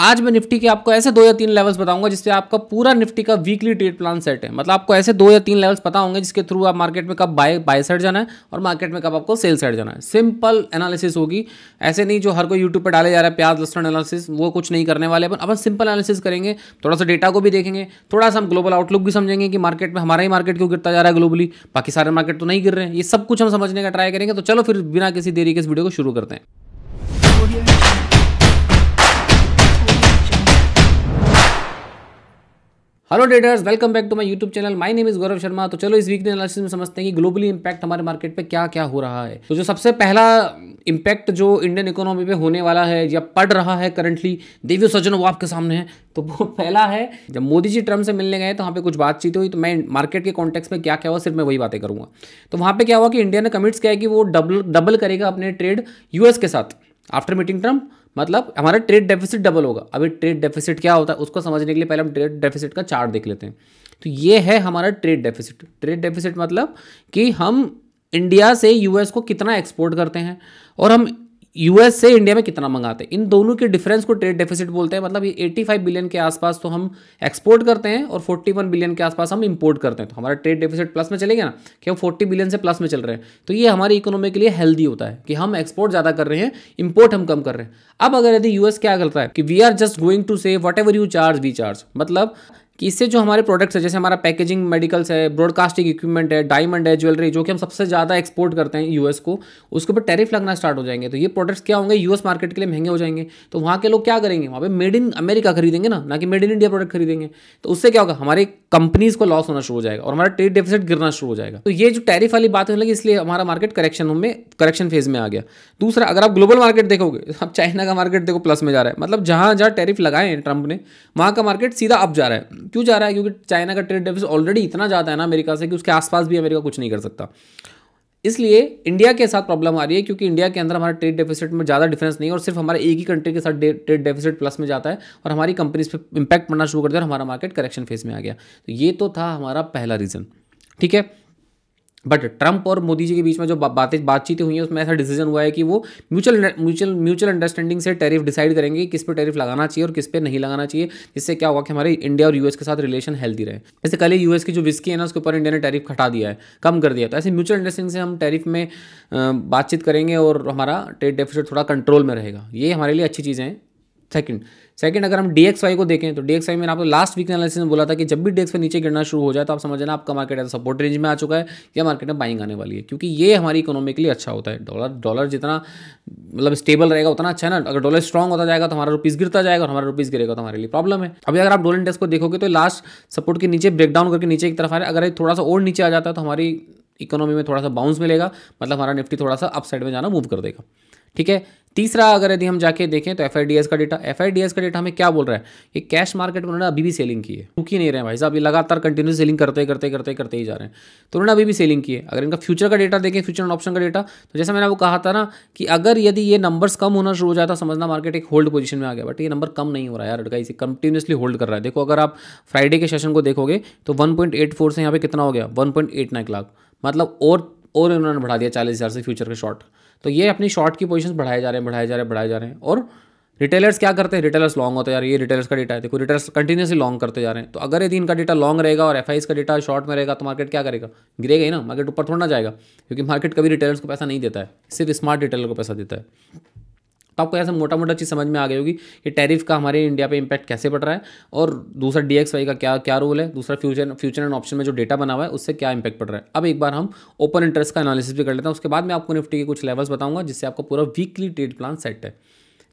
आज मैं निफ्टी के आपको ऐसे 2 या 3 लेवल्स बताऊंगा जिससे आपका पूरा निफ्टी का वीकली ट्रेड प्लान सेट है। मतलब आपको ऐसे 2 या 3 लेवल्स पता होंगे जिसके थ्रू आप मार्केट में कब बाय साइड जाना है और मार्केट में कब आपको सेल साइड जाना है। सिंपल एनालिसिस होगी, ऐसे नहीं जो हर कोई यूट्यूब पर डाले जा रहा है प्याज लहसुन एनालिसिस, वो कुछ नहीं करने वाले। अपन सिंपल एनालिसिस करेंगे, थोड़ा सा डेटा को भी देखेंगे, थोड़ा सा हम ग्लोबल आउटलुक भी समझेंगे कि मार्केट में हमारा ही मार्केट क्यों गिरता जा रहा है ग्लोबली, बाकी सारे मार्केट तो नहीं गिर रहे हैं। ये सब कुछ हम समझने का ट्राई करेंगे। तो चलो फिर बिना किसी देरी के इस वीडियो को शुरू करते हैं। Hello traders, welcome back to my YouTube channel. My name is Gaurav Sharma. तो चलो इस वीकली एनालिसिस में समझते हैं कि ग्लोबली इंपैक्ट हमारे मार्केट पे क्या क्या हो रहा है। तो जो सबसे पहला इंपैक्ट जो इंडियन इकोनॉमी पे होने वाला है या पड़ रहा है करंटली, देवियों सज्जनों वो आपके सामने है। तो वो पहला है, जब मोदी जी ट्रम्प से मिलने गए तो वहाँ पे कुछ बातचीत हुई, तो मैं मार्केट के कॉन्टेक्स्ट में क्या क्या हुआ सिर्फ मैं वही बातें करूँगा। तो वहाँ पे क्या हुआ कि इंडिया ने कमिट्स किया है कि वो डबल करेगा अपने ट्रेड यूएस के साथ आफ्टर मीटिंग ट्रम्प। मतलब हमारा ट्रेड डेफिसिट डबल होगा। अभी ट्रेड डेफिसिट क्या होता है उसको समझने के लिए पहले हम ट्रेड डेफिसिट का चार्ट देख लेते हैं। तो ये है हमारा ट्रेड डेफिसिट। ट्रेड डेफिसिट मतलब कि हम इंडिया से यूएस को कितना एक्सपोर्ट करते हैं और हम यूएस से इंडिया में कितना मंगाते हैं। इन दोनों के डिफरेंस को ट्रेड डेफिसिट बोलते हैं। मतलब ये 85 बिलियन के आसपास तो हम एक्सपोर्ट करते हैं और 41 बिलियन के आसपास हम इंपोर्ट करते हैं। तो हमारा ट्रेड डेफिसिट प्लस में चलेगा ना, कि हम 40 बिलियन से प्लस में चल रहे हैं। तो ये हमारी इकोनॉमी के लिए हेल्दी होता है कि हम एक्सपोर्ट ज़्यादा कर रहे हैं, इंपोर्ट हम कम कर रहे हैं। अब अगर यदि यूएस क्या करता है कि we are just going to say whatever you charge we charge, मतलब कि इससे जो हमारे प्रोडक्ट्स है, जैसे हमारा पैकेजिंग मेडिकल्स है, ब्रॉडकास्टिंग इक्विपमेंट है, डायमंड है, ज्वेलरी, जो कि हम सबसे ज़्यादा एक्सपोर्ट करते हैं यूएस को, उसके ऊपर टैरिफ लगना स्टार्ट हो जाएंगे। तो ये प्रोडक्ट्स क्या होंगे, यूएस मार्केट के लिए महंगे हो जाएंगे। तो वहाँ के लोग क्या करेंगे, वहाँ पे मेड इन अमेरिका खरीदेंगे ना कि मेड इन इंडिया प्रोडक्ट खरीदेंगे। तो उससे क्या होगा, हमारे कंपनीज को लॉस होना शुरू हो जाएगा और हमारा ट्रेड डेफिसिट गिरना शुरू हो जाएगा। तो ये जो टैरिफ वाली बात होने लगी, इसलिए हमारा मार्केट करेक्शन फेज में आ गया। दूसरा, अगर आप ग्लोबल मार्केट देखोगे, अब चाइना का मार्केट देखो प्लस में जा रहा है। मतलब जहाँ जहाँ टैरिफ लगाए हैं ट्रंप ने, वहाँ का मार्केट सीधा अप जा रहा है। क्यों जा रहा है, क्योंकि चाइना का ट्रेड डेफिसिट ऑलरेडी इतना ज़्यादा है ना अमेरिका से, कि उसके आसपास भी अमेरिका कुछ नहीं कर सकता। इसलिए इंडिया के साथ प्रॉब्लम आ रही है, क्योंकि इंडिया के अंदर हमारा ट्रेड डेफिसिट में ज़्यादा डिफरेंस नहीं है और सिर्फ हमारे एक ही कंट्री के साथ ट्रेड डेफिसिट प्लस में जाता है और हमारी कंपनीज पे इंपैक्ट पड़ना शुरू कर दिया और हमारा मार्केट करेक्शन फेज में आ गया। तो ये तो था हमारा पहला रीज़न, ठीक है। बट ट्रंप और मोदी जी के बीच में जो बातचीतें हुई हैं, उसमें ऐसा डिसीजन हुआ है कि वो म्यूचुअल अंडरस्टैंडिंग से टैरिफ डिसाइड करेंगे कि किस पे टैरिफ लगाना चाहिए और किस पे नहीं लगाना चाहिए। जिससे क्या होगा कि हमारे इंडिया और यूएस के साथ रिलेशन हेल्दी रहे। जैसे कल यूएस की जो विस्की है ना, उसके ऊपर इंडिया ने टैरिफ हटा दिया है, कम कर दिया। तो ऐसे म्यूचुअल अंडरस्टैंडिंग से हम टैरिफ में बातचीत करेंगे और हमारा ट्रेड डेफिसिट थोड़ा कंट्रोल में रहेगा। ये हमारे लिए अच्छी चीज़ें हैं। सेकंड, अगर हम DXY को देखें तो DXY में आपको लास्ट वीक एनालिसिस में बोला था कि जब भी DXY नीचे गिरना शुरू हो जाए तो आप समझ लेना आपका मार्केट ऐसा सपोर्ट रेंज में आ चुका है या मार्केट में बाइंग आने वाली है। क्योंकि ये हमारी इकोनॉमी के लिए अच्छा होता है। डॉलर जितना मतलब स्टेबल रहेगा उतना अच्छा है ना। अगर डॉलर स्ट्रॉन्ग होता जाएगा तो हमारा रुपीस गिरता जाएगा और हमारा रुपीस गिरेगा तो हमारे लिए प्रॉब्लम है। अभी अगर आप डॉलर इंडेक्स को देखोगे तो लास्ट सपोर्ट के नीचे ब्रेकडाउन करके नीचे की तरफ आ रहा है। अगर थोड़ा सा और नीचे आ जाता है तो हमारी इकोनॉमी में थोड़ा सा बाउंस मिलेगा, मतलब हमारा निफ्टी थोड़ा सा अप साइड में जाना मूव कर देगा, ठीक है। तीसरा, अगर यदि हम जाके देखें तो FIDS का डेटा हमें क्या बोल रहा है कि कैश मार्केट में उन्होंने अभी भी सेलिंग की है। रुक ही नहीं रहे हैं भाई साहब, ये लगातार कंटिन्यू सेलिंग करते ही जा रहे हैं। तो उन्होंने अभी भी सेलिंग की है। अगर इनका फ्यूचर का डेटा देखें, फ्यूचर एंड ऑप्शन का डेटा, तो जैसा मैंने आपको कहा था ना कि अगर यदि ये नंबर्स कम होना शुरू हो जाता, समझना मार्केट एक होल्ड पोजीशन में आ गया। बट ये नंबर कम नहीं हो रहा है यार, इसे कंटिन्यूसली होल्ड कर रहा है। देखो, अगर आप फ्राइडे के सेशन को देखोगे तो 1.84 से यहाँ पे कितना हो गया, 1.89 लाख। मतलब और इन्होंने बढ़ा दिया 40,000 से फ्यूचर के शॉर्ट। तो ये अपनी शॉर्ट की पोजीशंस बढ़ाए जा रहे हैं। और रिटेलर्स क्या करते हैं, रिटेलर्स लॉन्ग होते हैं यार। ये रिटेलर्स का डेटा है, देखो रिटेलर्स कंटिन्यूसली लॉन्ग करते जा रहे हैं। तो अगर यदि इनका डेटा लॉन्ग रहेगा और FIs का डेटा शॉर्ट में रहेगा तो मार्केट क्या करेगा, गिरेगा ही ना। मार्केट ऊपर थोड़ा ना जाएगा, क्योंकि मार्केट कभी रिटेलर्स को पैसा नहीं देता है, सिर्फ स्मार्ट रिटेलर को पैसा देता है। तो आपको ऐसा मोटा मोटा चीज़ समझ में आ गई होगी कि टैरिफ का हमारे इंडिया पे इंपैक्ट कैसे पड़ रहा है और दूसरा DXY का क्या रोल है, दूसरा फ्यूचर एंड ऑप्शन में जो डेटा बना हुआ है उससे क्या इंपैक्ट पड़ रहा है। अब एक बार हम ओपन इंटरेस्ट का एनालिसिस भी कर लेते हैं, उसके बाद मैं आपको निफ्टी के कुछ लेवल्स बताऊंगा जिससे आपको पूरा वीकली ट्रेड प्लान सेट है।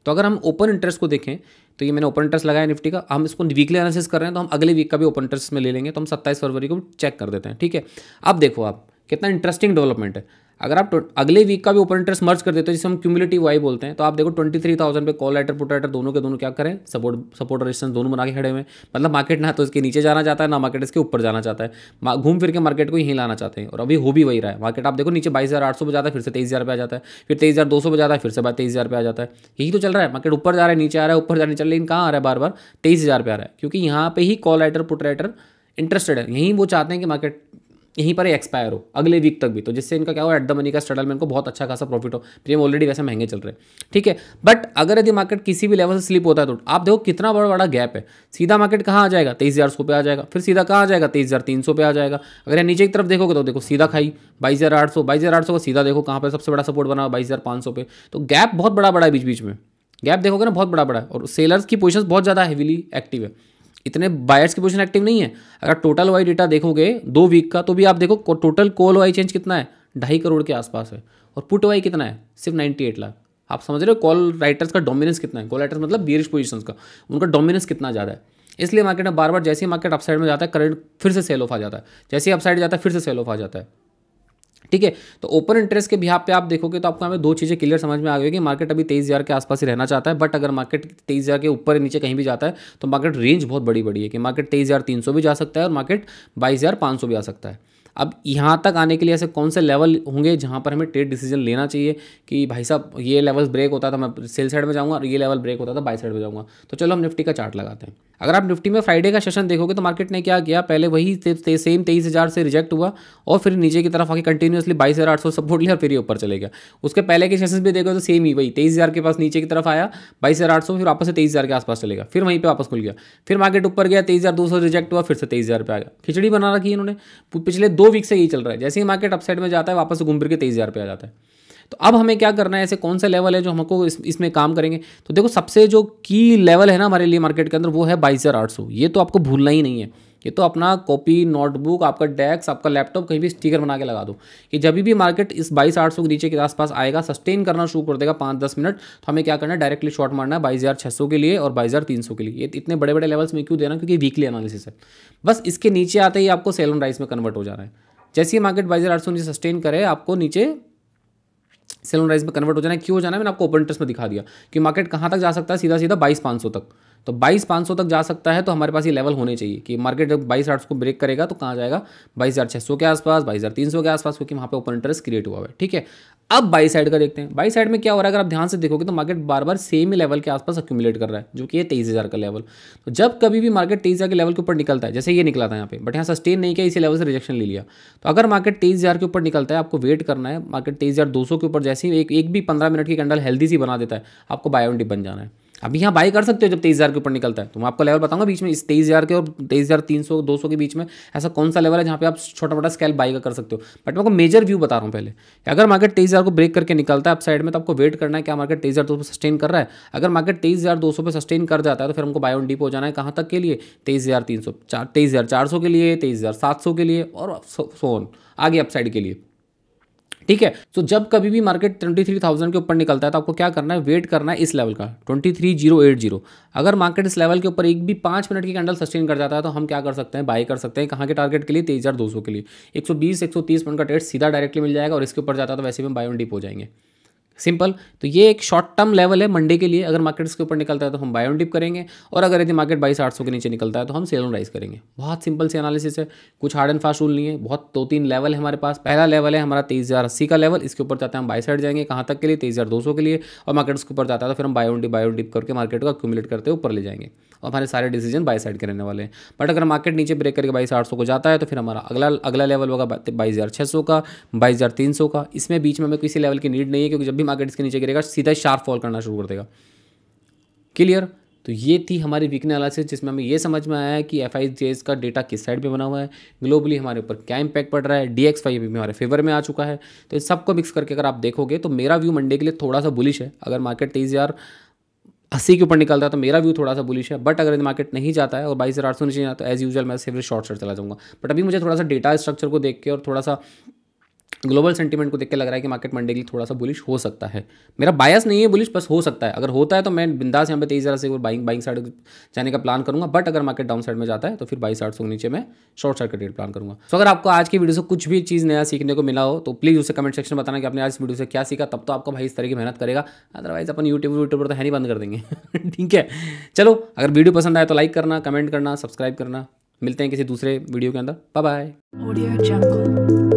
तो अगर हम ओपन इंटरेस्ट को देखें तो ये मैंने ओपन इंटरेस्ट लगाया निफ्टी का, हम इसको वीकली एनालिसिस कर रहे हैं तो हम अगले वीक का भी ओपन इंटरेस्ट में ले लेंगे। तो हम 27 फरवरी को चेक कर देते हैं, ठीक है। अब देखो आप कितना इंटरेस्टिंग डेवलपमेंट है। अगर आप अगले वीक का भी ओपन इंटरेस्ट मर्ज कर देते हो, जिसे हम क्यूमुलेटिव वाई बोलते हैं, तो आप देखो 23,000 पे कॉल राइटर पुट राइटर दोनों के दोनों क्या करें, सपोर्ट रेजिस्टेंस दोनों बना के खड़े हुए हैं। मतलब मार्केट ना तो इसके नीचे जाना चाहता है, ना मार्केट इसके ऊपर जाना चाहता है। घूम फिर के मार्केट को यहीं लाना चाहते हैं और अभी हो भी वही रहा है। मार्केट आप देखो नीचे 22,800 पे जाता है, फिर से 23,000 पे आ जाता है, फिर 23,200 पे जाता है, फिर से 23,000 पे आ जाता है। यही तो चल रहा है। मार्केट ऊपर जा रहा है, नीचे आ रहा है, ऊपर जाने चल, लेकिन कहाँ आ रहा है, बार बार 23,000 पे आ रहा है। क्योंकि यहाँ पे ही call writer put writer interested है, यहीं वो चाहते हैं कि मार्केट यहीं पर एक्सपायर हो अगले वीक तक भी, तो जिससे इनका क्या हो, एट द मनी का स्ट्रगल में इनको बहुत अच्छा खासा प्रॉफिट हो। प्रीमियम ऑलरेडी वैसे महंगे चल रहे हैं, ठीक है। बट अगर यदि मार्केट किसी भी लेवल से स्लिप होता है तो आप देखो कितना बड़ा बड़ा गैप है। सीधा मार्केट कहाँ आ जाएगा, 23,100 पे आ जाएगा, फिर सीधा कहाँ आ जाएगा, 23,300 पे आ जाएगा। अगर यहाँ नीचे की तरफ देखोगे तो देखो सीधा खाई 22,800, 22,800 का सीधा देखो कहाँ पर सबसे बड़ा सपोर्ट बना 22,500 पे। तो गैप बहुत बड़ा बड़ा है, बीच बीच में गैप देखोगे ना बहुत बड़ा बड़ा है, और सेलर्स की पोजीशंस बहुत ज़्यादा हेवीली एक्टिव है, इतने बायर्स की पोजीशन एक्टिव नहीं है। अगर टोटल वाई डेटा देखोगे 2 वीक का, तो भी आप देखो टोटल कॉल वाई चेंज कितना है, 2.5 करोड़ के आसपास है, और पुट वाई कितना है, सिर्फ 98 लाख। आप समझ रहे हो कॉल राइटर्स का डोमिनेंस कितना है, कॉल राइटर्स मतलब बियरिश पोजीशंस का, उनका डोमिनेंस कितना ज़्यादा है। इसलिए मार्केट में बार बार जैसे ही मार्केट अपसाइड में जाता है, करंट फिर से सेल ऑफ आ जाता है, जैसे ही अपसाइड जाता है फिर से सेल ऑफ आ जाता है, ठीक है। तो ओपन इंटरेस्ट के बिहाफ पे आप देखोगे तो आपको हमें 2 चीज़ें क्लियर समझ में आ गई कि मार्केट अभी 23,000 के आसपास ही रहना चाहता है। बट अगर मार्केट 23,000 के ऊपर नीचे कहीं भी जाता है तो मार्केट रेंज बहुत बड़ी बड़ी है कि मार्केट 23,300 भी जा सकता है और मार्केट 22,500 भी आ सकता है। अब यहाँ तक आने के लिए ऐसे कौन से लेवल होंगे जहाँ पर हमें ट्रेड डिसीजन लेना चाहिए कि भाई साहब ये लेवल ब्रेक होता था मैं सेल साइड में जाऊँगा और ये लेवल ब्रेक होता था बाय साइड में जाऊँगा। तो चलो हम निफ्टी का चार्ट लगाते हैं। अगर आप निफ्टी में फ्राइडे का सेशन देखोगे तो मार्केट ने क्या किया, पहले वही सेम 23,000 से रिजेक्ट हुआ और फिर नीचे की तरफ आके कंटिन्यूसली 22,800 सपोर्ट लिया और फिर ये ऊपर चले गया। उसके पहले के सेशन भी देखो तो सेम ही वही 23,000 के पास नीचे की तरफ आया, 22,800 फिर वापस से 23,000 के आसपास चलेगा, फिर वहीं पे वापस खुल गया, फिर मार्केट ऊपर गया 23,200 रिजेक्ट हुआ, फिर से 23,000 पे आ गया। खिचड़ी बना रखी है इन्होंने, पिछले 2 वीक से यही चल रहा है। जैसे ही मार्केट अपसाइड में जाता है वापस घूम फिर के 23,000 पे आ जाता है। तो अब हमें क्या करना है, ऐसे कौन सा लेवल है जो हमको इसमें काम करेंगे। तो देखो सबसे जो की लेवल है ना हमारे लिए मार्केट के अंदर वो है 22,800। ये तो आपको भूलना ही नहीं है, ये तो अपना कॉपी नोटबुक आपका डेस्क आपका लैपटॉप कहीं भी स्टिकर बना के लगा दो कि जब भी मार्केट इस 22,800 के नीचे के आसपास आएगा, सस्टेन करना शुरू कर देगा 5-10 मिनट, तो हमें क्या करना है, डायरेक्टली शॉर्ट मारना है 22,600 के लिए और 22,300 के लिए। ये इतने बड़े बड़े लेवल्स में क्यों देना, क्योंकि वीकली एनालिसिस है। बस इसके नीचे आते ही आपको सेल ऑन राइज में कन्वर्ट हो जाना है। जैसे ही मार्केट 22,800 नीचे सस्टेन करे आपको नीचे सेल ऑन राइज में कन्वर्ट हो जाना है। क्यों हो जाना है मैंने आपको ओपन इंटरेस्ट में दिखा दिया कि मार्केट कहाँ तक जा सकता है, सीधा सीधा 22,500 तक। तो 22,500 तक जा सकता है, तो हमारे पास ये लेवल होने चाहिए कि मार्केट जब 22,800 को ब्रेक करेगा तो कहाँ जाएगा, 22,600 के आसपास, 22,300 के आसपास, क्योंकि वहाँ पे ओपन इंटरेस्ट क्रिएट हुआ है, ठीक है। अब बाई साइड का देखते हैं। बाई साइड में क्या हो रहा है, अगर आप ध्यान से देखोगे तो मार्केट बार बार सेम ही लेवल के आसपास अक्यूमुलेट कर रहा है, जो कि ये 23,000 का लेवल। तो जब कभी भी मार्केट 23,000 के लेवल के ऊपर निकलता है, जैसे ये निकला था यहाँ पे, बट यहाँ सस्टेन नहीं किया, इसी लेवल से रिजेक्शन ले लिया। तो अगर मार्केट 23,000 के ऊपर निकलता है, आपको वेट करना है। मार्केट 23,200 के ऊपर जैसे ही एक भी 15 मिनट की कैंडल हेल्दी सी बना देता है, आपको बाय ऑन डिप बन जाना है। अभी यहाँ बाई कर सकते हो जब 23,000 के ऊपर निकलता है, तो मैं आपको लेवल बताऊंगा बीच में, इस 23,000 के और 23,300 200 के बीच में ऐसा कौन सा लेवल है जहाँ पे आप छोटा मोटा स्केल बाई का कर सकते हो। बट मैं आपको मेजर व्यू बता रहा हूँ पहले। अगर मार्केट 23,000 को ब्रेक करके निकलता है अप साइड में, तो आपको वेट करना है क्या मार्केट 23,200 पे सस्टेन कर रहा है। अगर मार्केट 23,200 पे सस्टेन कर जाता है तो फिर हमको बाय ऑन डिप हो जाना है कहाँ तक के लिए, 23,300, 23,400 के लिए, 23,700 के लिए और सो ऑन आगे अप साइड के लिए, ठीक है। तो जब कभी भी मार्केट 23,000 के ऊपर निकलता है तो आपको क्या करना है, वेट करना है इस लेवल का 23,080। अगर मार्केट इस लेवल के ऊपर एक भी 5 मिनट की कैंडल सस्टेन कर जाता है तो हम क्या कर सकते हैं, बाई कर सकते हैं। कहाँ के टारगेट के लिए, 23,200 के लिए। 120-130 पॉइंट का ट्रेड सीधा डायरेक्टली मिल जाएगा और इसके ऊपर जाता है तो वैसे भी हम बाय ऑन डिप हो जाएंगे। सिंपल। तो ये एक शॉर्ट टर्म लेवल है मंडे के लिए। अगर मार्केट इसके ऊपर निकलता है तो हम बाय ऑन डिप करेंगे, और अगर यदि मार्केट 22,800 के नीचे निकलता है तो हम सेल ऑन राइज करेंगे। बहुत सिंपल सी एनालिसिस है, कुछ हार्ड एंड फास्ट रूल नहीं है। बहुत 2-3 लेवल है हमारे पास। पहला लेवल है हमारा 23,080 का लेवल, इसके ऊपर जाते हैं हम बाय साइड जाएंगे कहाँ तक के लिए, 23,200 के लिए, और मार्केट उसके ऊपर जाता है तो फिर हम बाय ऑन डिप करके मार्केट को एक्यूमुलेट करते हुए ऊपर ले जाएंगे और हमारे सारे डिसीजन बाय साइड के रहने वाले हैं। बट अगर मार्केट नीचे ब्रेक करके 22,800 को जाता है तो फिर हमारा अगला लेवल होगा 22,600 का, 22,300 का। इसमें बीच में हमें किसी लेवल की नीड नहीं है, क्योंकि जब भी मार्केट इसके नीचे गिरेगा सीधा शार्प फॉल करना शुरू कर देगा। क्लियर। तो ये थी हमारी वीकनेस एनालिसिस, जिसमें हमें ये समझ में आया है कि FIJs का डेटा किस साइड पे बना हुआ है, ग्लोबली हमारे ऊपर क्या इंपैक्ट पड़ रहा है, DXY भी हमारे फेवर में आ चुका है। तो इस सबको मिक्स करके अगर आप देखोगे तो मेरा व्यू मंडे के लिए थोड़ा सा बुलिश है। अगर मार्केट 23,080 के ऊपर निकलता है तो मेरा व्यू थोड़ा सा बुलिश है। बट अगर मार्केट नहीं जाता है और 22,800 नीचे जाता है तो एज यूजुअल मैं सिर्फ शॉर्ट शॉर्ट चला जाऊँगा। बट अभी मुझे थोड़ा सा डेटा स्ट्रक्चर को देख के और थोड़ा सा ग्लोबल सेंटीमेंट को देख के लग रहा है कि मार्केट मंडे के लिए थोड़ा सा बुलिश हो सकता है। मेरा बायस नहीं है बुलिश, बस हो सकता है। अगर होता है तो मैं बिंदास यहाँ पे 23,000 से बाइंग साइड जाने का प्लान करूंगा। बट अगर मार्केट डाउन साइड में जाता है तो फिर 22,800 के नीचे मैं शॉर्ट साइड का ट्रेड प्लान करूंगा। तो अगर आपको आज की वीडियो से कुछ भी चीज़ नया सीखने को मिला हो तो प्लीज़ उसे कमेंट सेक्शन में बताना कि आपने आज इस वीडियो से क्या सीखा। तब तो आपका भाई इस तरह की मेहनत करेगा, अदरवाइज अपन यूट्यूब पर तो है नहीं बंद कर देंगे। ठीक है, चलो अगर वीडियो पसंद आए तो लाइक करना, कमेंट करना, सब्सक्राइब करना। मिलते हैं किसी दूसरे वीडियो के अंदर। Bye bye.